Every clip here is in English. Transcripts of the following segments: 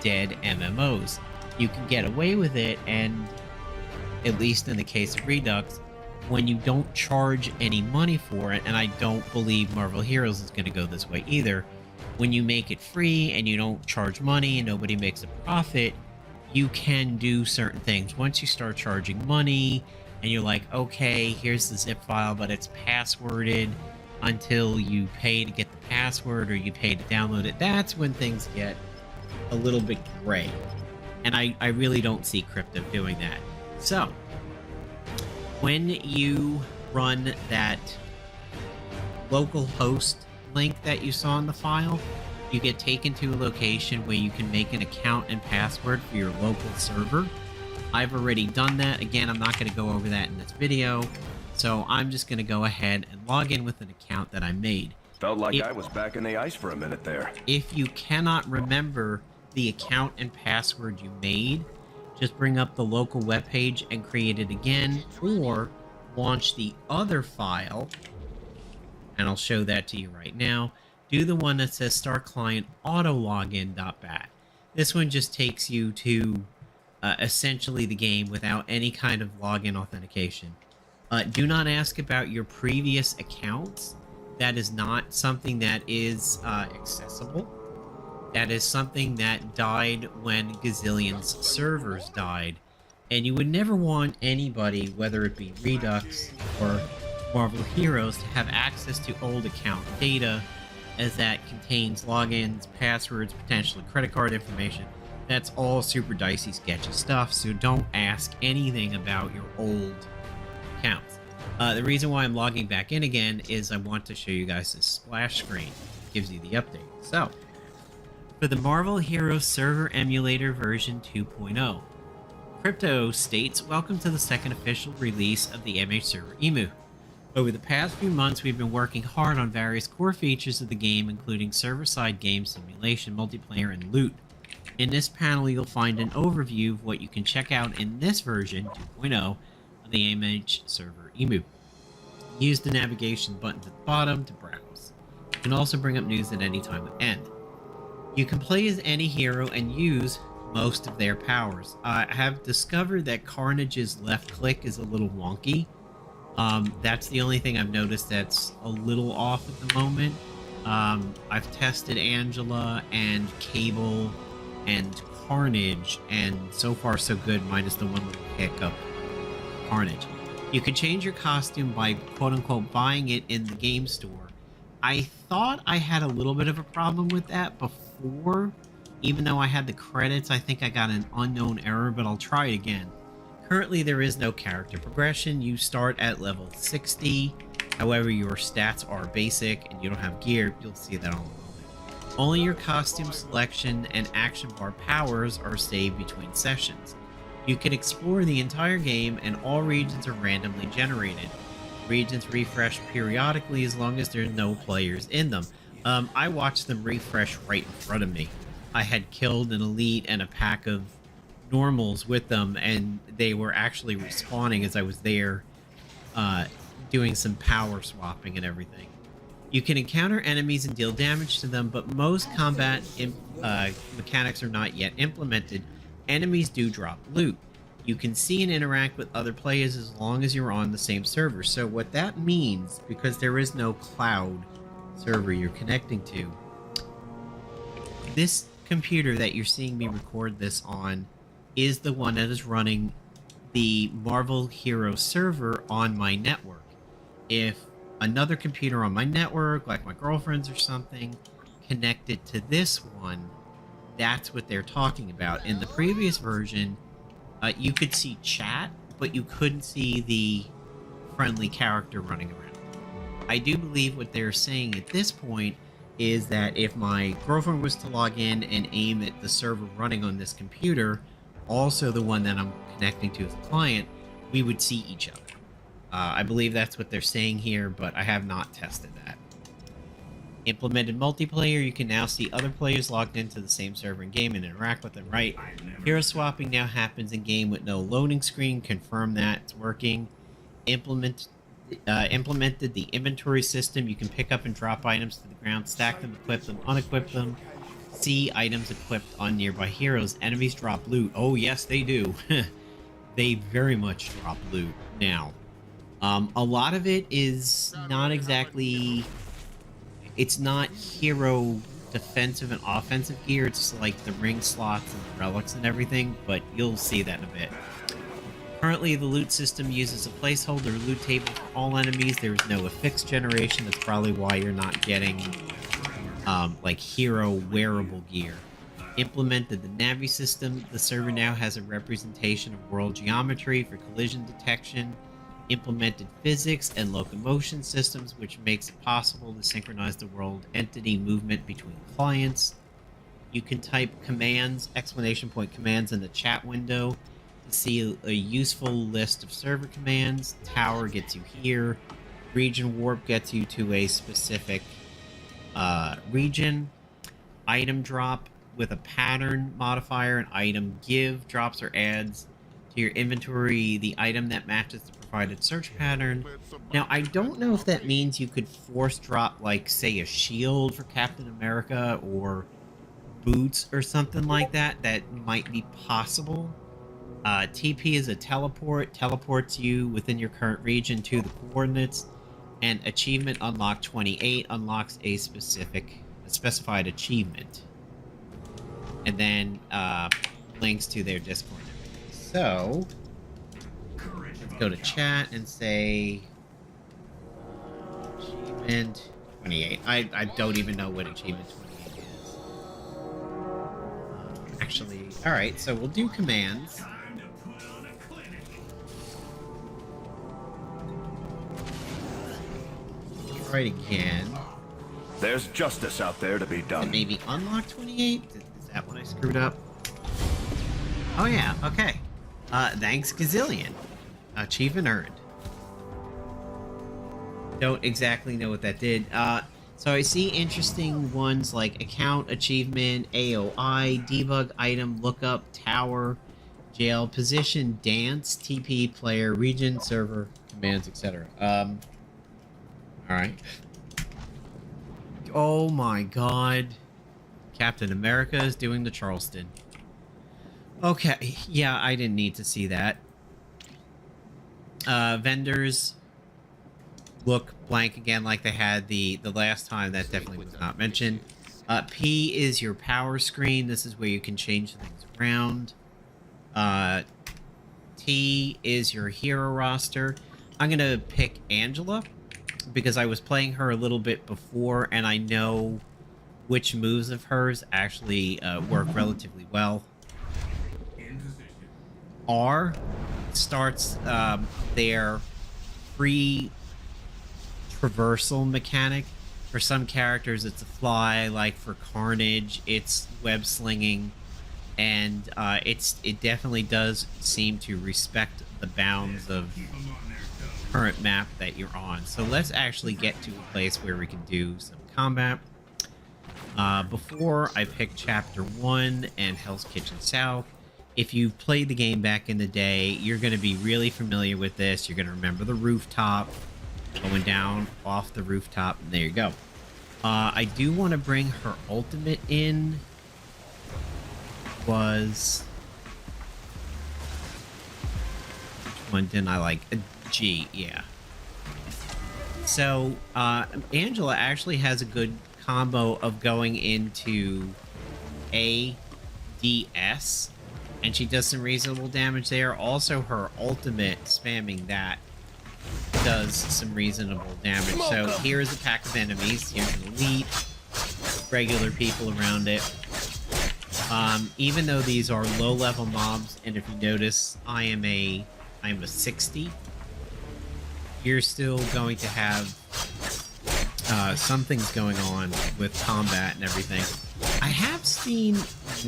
dead MMOs. You can get away with it, and at least in the case of Redux, when you don't charge any money for it, and I don't believe Marvel Heroes is going to go this way either, when you make it free and you don't charge money and nobody makes a profit, you can do certain things. Once you start charging money and you're like, okay, here's the zip file, but it's passworded until you pay to get the password or you pay to download it, that's when things get a little bit gray. And I really don't see crypto doing that. So when you run that local host link that you saw in the file, you get taken to a location where you can make an account and password for your local server. I've already done that. Again, I'm not going to go over that in this video, so I'm just going to go ahead and log in with an account that I made. Felt like I was back in the ice for a minute there. If you cannot remember the account and password you made, just bring up the local webpage and create it again, or launch the other file, and I'll show that to you right now. Do the one that says start client autologin.bat. This one just takes you to essentially the game without any kind of login authentication. Do not ask about your previous accounts. That is not something that is accessible. That is something that died when Gazillion's servers died. And you would never want anybody, whether it be Redux or Marvel Heroes, to have access to old account data, as that contains logins, passwords, potentially credit card information. That's all super dicey, sketchy stuff, so don't ask anything about your old accounts. The reason why I'm logging back in again is I want to show you guys this splash screen. It gives you the update. So, for the Marvel Heroes Server Emulator version 2.0, Crypto states, welcome to the second official release of the MH Server EMU. Over the past few months, we've been working hard on various core features of the game, including server-side game simulation, multiplayer, and loot. In this panel, you'll find an overview of what you can check out in this version 2.0 of the MH Server EMU. Use the navigation buttons at the bottom to browse. You can also bring up news at any time at end. You can play as any hero and use most of their powers. I have discovered that Carnage's left click is a little wonky. That's the only thing I've noticed that's a little off at the moment. I've tested Angela and Cable and Carnage, and so far so good, minus the one little hiccup, Carnage. You can change your costume by quote-unquote buying it in the game store. I thought I had a little bit of a problem with that before. Even though I had the credits, I think I got an unknown error, but I'll try it again. Currently, there is no character progression. You start at level 60. However, your stats are basic and you don't have gear. You'll see that all in a moment. Only your costume selection and action bar powers are saved between sessions. You can explore the entire game, and all regions are randomly generated. Regions refresh periodically as long as there's no players in them. I watched them refresh right in front of me. I had killed an elite and a pack of normals with them, and they were actually respawning as I was there doing some power swapping and everything. You can encounter enemies and deal damage to them, but most combat mechanics are not yet implemented. Enemies do drop loot. You can see and interact with other players as long as you're on the same server. So what that means, because there is no cloud server you're connecting to, this computer that you're seeing me record this on is the one that is running the Marvel Hero server on my network. If another computer on my network, like my girlfriend's or something, connected to this one, that's what they're talking about. In the previous version, you could see chat, but you couldn't see the friendly character running around. I do believe what they're saying at this point is that if my girlfriend was to log in and aim at the server running on this computer, also the one that I'm connecting to as a client, we would see each other. I believe that's what they're saying here, but I have not tested that. Implemented multiplayer, you can now see other players logged into the same server in game and interact with them, right? Hero swapping now happens in game with no loading screen. Confirm that it's working. Implemented the inventory system. You can pick up and drop items to the ground, stack them, equip them, unequip them. See items equipped on nearby heroes. Enemies drop loot. Oh, yes, they do. They very much drop loot. Now, a lot of it is not exactly... It's not hero defensive and offensive gear. It's like the ring slots and the relics and everything, but you'll see that in a bit. Currently, the loot system uses a placeholder loot table for all enemies. There is no affix generation. That's probably why you're not getting like hero wearable gear. Implemented the Navi system. The server now has a representation of world geometry for collision detection. Implemented physics and locomotion systems, which makes it possible to synchronize the world entity movement between clients. You can type commands, exclamation point commands, in the chat window to see a useful list of server commands. Tower gets you here. Region warp gets you to a specific region. Item drop with a pattern modifier. An item give drops or adds to your inventory the item that matches the provided search pattern. Now, I don't know if that means you could force drop, like, say, a shield for Captain America or boots or something like that. That might be possible. TP is a teleport. Teleports you within your current region to the coordinates. And achievement unlock 28 unlocks a specified achievement. And then links to their Discord and everything. So let's go to chat and say achievement 28. I don't even know what achievement 28 is. Actually, all right. So we'll do commands. Try it again. There's justice out there to be done. And maybe unlock 28. Is that what I screwed up? Oh yeah. Okay. Thanks, Gazillion. Achievement earned. Don't exactly know what that did. So I see interesting ones like account, achievement, AOI, debug, item, lookup, tower, jail, position, dance, TP, player, region, server, commands, etc. Alright. Oh my god. Captain America is doing the Charleston. Okay, yeah, I didn't need to see that. Vendors look blank again like they had the last time. That definitely was not mentioned. P is your power screen. This is where you can change things around. T is your hero roster. I'm gonna pick Angela because I was playing her a little bit before and I know which moves of hers actually work relatively well. R starts their free traversal mechanic. For some characters it's a fly, like for Carnage it's web slinging, and it definitely does seem to respect the bounds of current map that you're on. So let's actually get to a place where we can do some combat. Before I pick Chapter 1 and Hell's Kitchen South. If you've played the game back in the day, you're going to be really familiar with this. You're going to remember the rooftop, going down off the rooftop, and there you go. I do want to bring her ultimate in. Was... which one didn't I like? G, yeah. So, Angela actually has a good combo of going into ADS, and she does some reasonable damage there. Also, her ultimate, spamming that, does some reasonable damage. So here's a pack of enemies. Here's an elite, regular people around it. Even though these are low-level mobs, and if you notice, I am a 60. You're still going to have some things going on with combat and everything. I have seen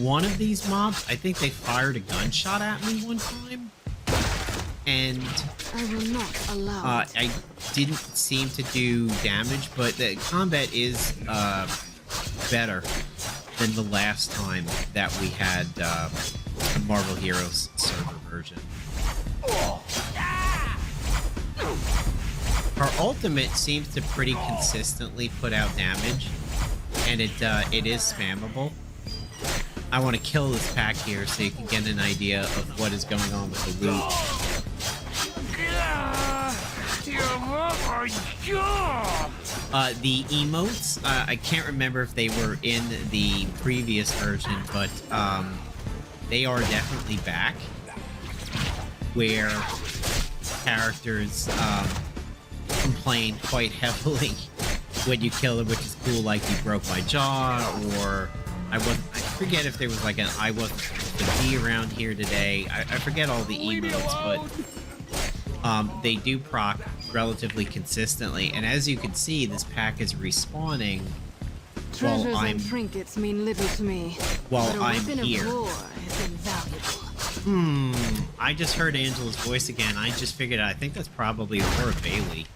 one of these mobs. I think they fired a gunshot at me one time, and I will not allow it. I didn't seem to do damage, but the combat is better than the last time that we had the Marvel Heroes server version. Her ultimate seems to pretty consistently put out damage, and it is spammable. I want to kill this pack here so you can get an idea of what is going on with the loot. The emotes, I can't remember if they were in the previous version, but they are definitely back, where characters complain quite heavily when you kill them, which is cool, like you broke my jaw, or I forget if there was like an I wasn't supposed to be around here today. I forget all the emotes, but they do proc relatively consistently, and as you can see, this pack is respawning Treasures while and trinkets mean little to me. While but a I'm weapon here. of war is invaluable. I just heard Angela's voice again. I just figured I think that's probably Laura Bailey.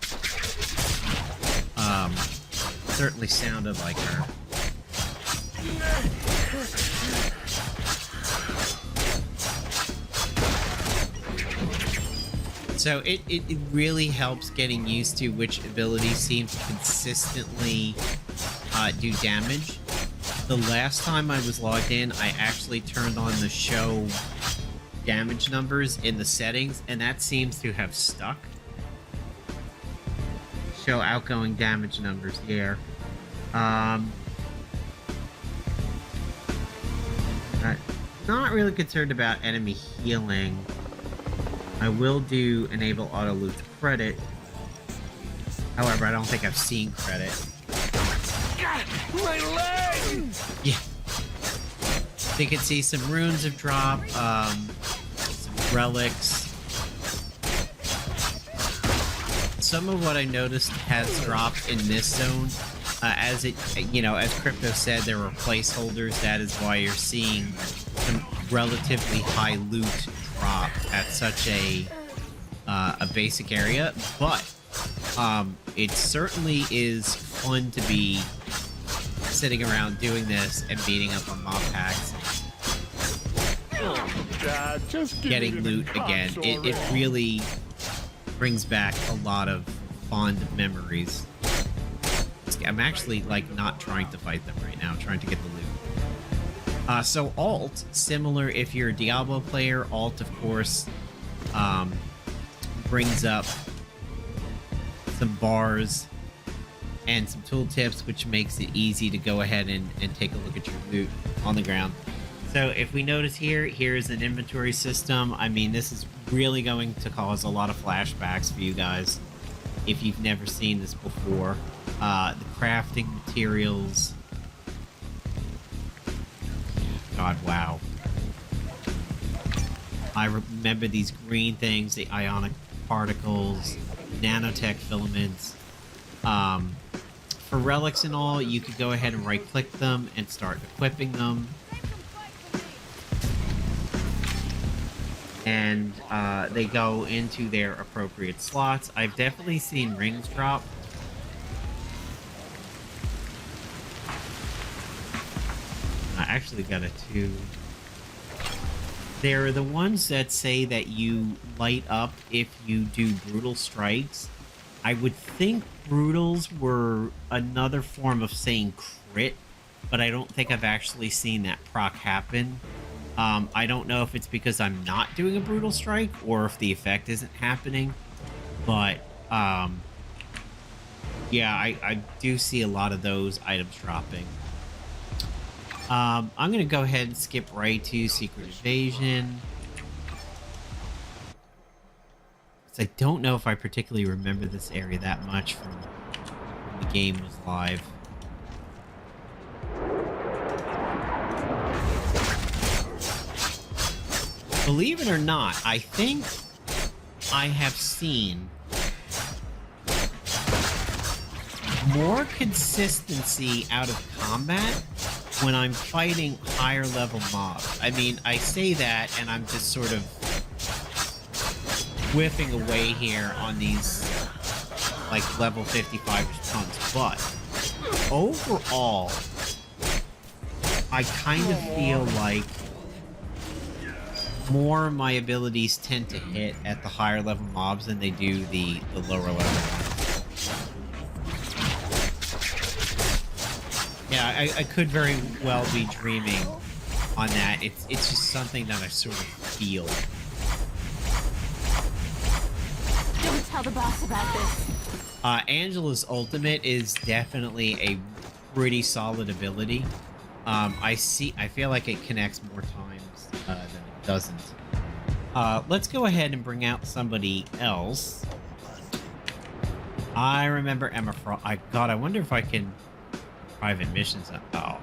Certainly sounded like her. So it really helps getting used to which abilities seem to consistently do damage. The last time I was logged in, I actually turned on the show damage numbers in the settings, and that seems to have stuck. Show outgoing damage numbers here. Not really concerned about enemy healing. I will do enable auto loot credit. However, I don't think I've seen credit. My leg! Yeah. So you can see some runes have dropped, some relics. Some of what I noticed has dropped in this zone. As it, as Crypto said, there were placeholders. That is why you're seeing some relatively high loot drop at such a basic area. But it certainly is fun to be sitting around doing this and beating up on mob packs, Dad, just getting loot again. It really brings back a lot of fond memories. I'm actually like not trying to fight them right now, I'm trying to get the loot. So alt, similar if you're a Diablo player, alt of course brings up some bars and some tooltips, which makes it easy to go ahead and take a look at your loot on the ground. So if we notice here's an inventory system. I mean, this is really going to cause a lot of flashbacks for you guys if you've never seen this before. The crafting materials. God, wow. I remember these green things, the ionic particles, nanotech filaments. For relics and all, you could go ahead and right-click them and start equipping them. And they go into their appropriate slots. I've definitely seen rings drop. I actually got a 2. There are the ones that say that you light up if you do brutal strikes. I would think brutals were another form of saying crit, but I don't think I've actually seen that proc happen. I don't know if it's because I'm not doing a brutal strike or if the effect isn't happening, but yeah, I do see a lot of those items dropping. I'm going to go ahead and skip right to Secret Invasion. I don't know if I particularly remember this area that much from when the game was live. Believe it or not, I think I have seen more consistency out of combat when I'm fighting higher level mobs. I mean, I say that and I'm just sort of whiffing away here on these like level 55 tons, but overall I kind of feel like more of my abilities tend to hit at the higher level mobs than they do the lower level ones. Yeah, I could very well be dreaming on that. It's just something that I sort of feel. Don't tell the boss about this. Angela's ultimate is definitely a pretty solid ability. I feel like it connects more times than it doesn't. Let's go ahead and bring out somebody else. I remember Emma Frost. God, I wonder if I can private missions. Oh.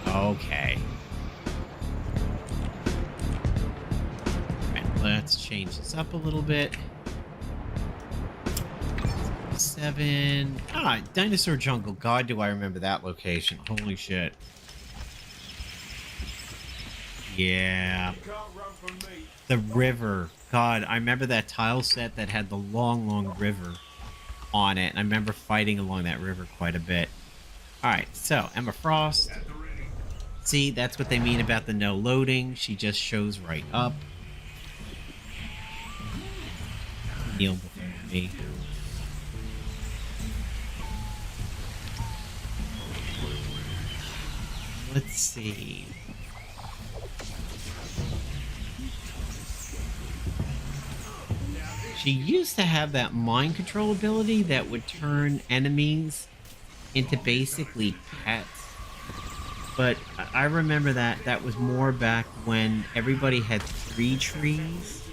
Okay. Alright, let's change this up a little bit. 7. Dinosaur Jungle. God, do I remember that location. Holy shit. Yeah. The river. God, I remember that tile set that had the long, long river on it. And I remember fighting along that river quite a bit. Alright, so Emma Frost. See, that's what they mean about the no loading. She just shows right up. Kneel before me. Let's see. She used to have that mind control ability that would turn enemies into basically pets. But I remember that was more back when everybody had 3 trees.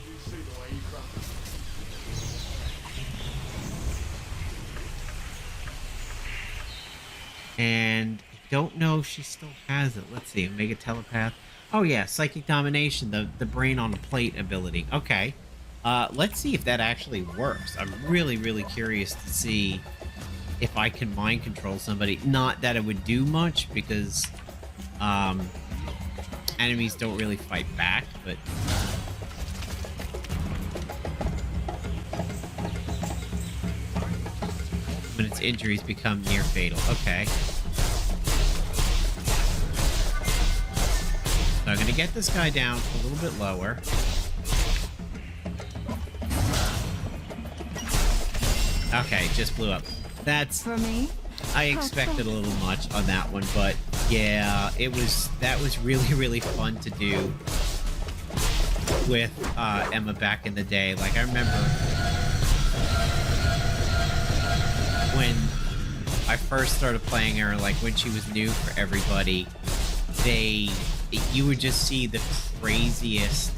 And I don't know if she still has it. Let's see, Omega Telepath. Oh yeah, Psychic Domination, the brain on a plate ability. Okay. Let's see if that actually works. I'm really, really curious to see if I can mind control somebody. Not that it would do much, because enemies don't really fight back, but when its injuries become near fatal. Okay. So I'm going to get this guy down a little bit lower. Okay, just blew up. That's... For me? I expected a little much on that one, but yeah, that was really, really fun to do with Emma back in the day. Like, I remember when I first started playing her, like when she was new for everybody, you would just see the craziest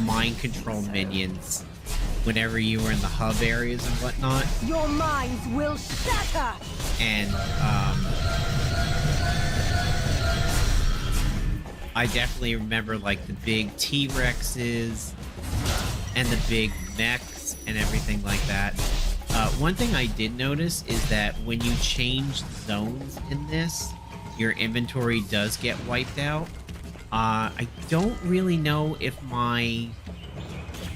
mind control minions whenever you were in the hub areas and whatnot. Your minds will shatter! And I definitely remember like the big T-Rexes and the big mechs and everything like that. One thing I did notice is that when you change zones in this, your inventory does get wiped out. I don't really know if my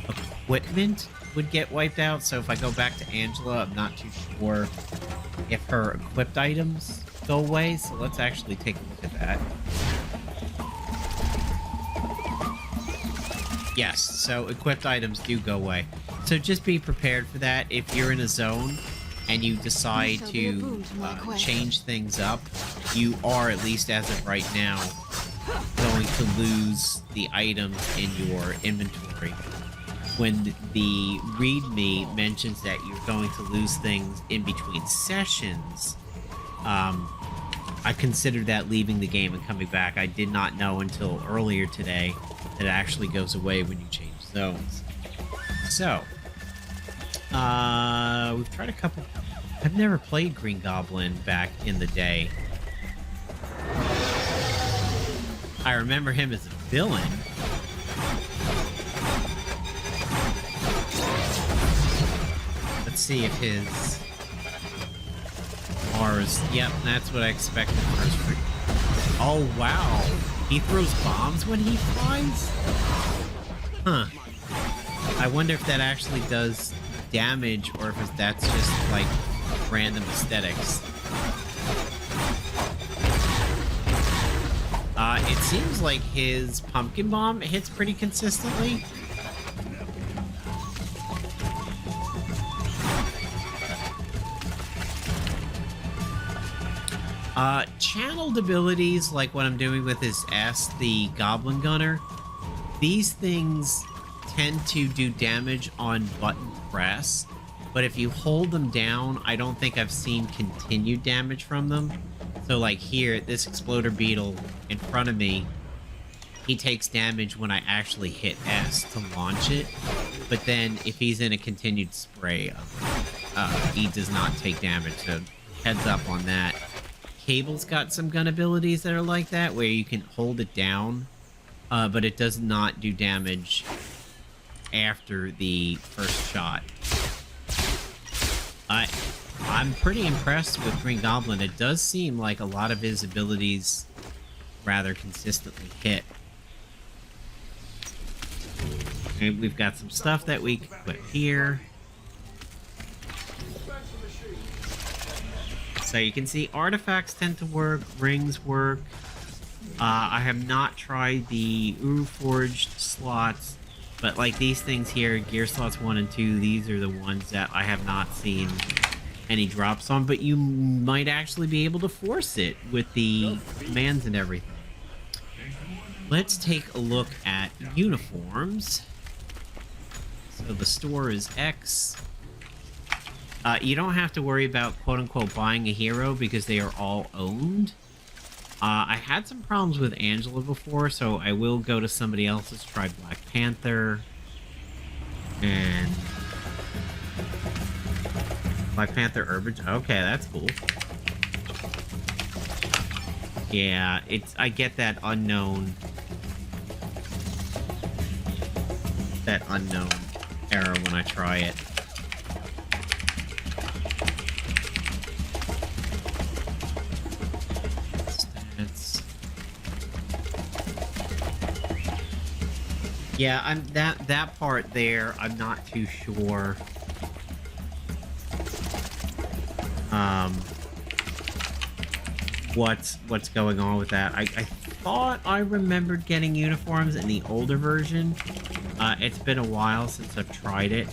equipment would get wiped out, so if I go back to Angela, I'm not too sure if her equipped items go away, so let's actually take a look at that. Yes, so equipped items do go away. So just be prepared for that. If you're in a zone and you decide to change things up, you are, at least as of right now, going to lose the items in your inventory. When the README mentions that you're going to lose things in between sessions, I considered that leaving the game and coming back. I did not know until earlier today that it actually goes away when you change zones. So, we've tried a couple... I've never played Green Goblin back in the day. I remember him as a villain. Let's see if his Mars. Yep, that's what I expected first. Oh wow, he throws bombs when he flies? Huh. I wonder if that actually does damage or if that's just like random aesthetics. It seems like his pumpkin bomb hits pretty consistently. Channeled abilities, like what I'm doing with his S, the Goblin Gunner, these things tend to do damage on button press, but if you hold them down, I don't think I've seen continued damage from them. So like here, this Exploder Beetle in front of me, he takes damage when I actually hit S to launch it, but then if he's in a continued spray he does not take damage, so heads up on that. Cable's got some gun abilities that are like that, where you can hold it down, but it does not do damage after the first shot. I'm pretty impressed with Green Goblin. It does seem like a lot of his abilities rather consistently hit. And we've got some stuff that we can put here. So you can see artifacts tend to work, rings work. I have not tried the Forged slots, but like these things here, gear slots 1 and 2, these are the ones that I have not seen any drops on, but you might actually be able to force it with the commands and everything. Let's take a look at uniforms. So the store is X. You don't have to worry about quote-unquote buying a hero because they are all owned. I had some problems with Angela before, so I will go to somebody else's. Try Black Panther. And Black Panther Urban. Okay, that's cool. Yeah, I get that unknown error when I try it. Yeah, that part there, I'm not too sure. What's going on with that? I thought I remembered getting uniforms in the older version. It's been a while since I've tried it.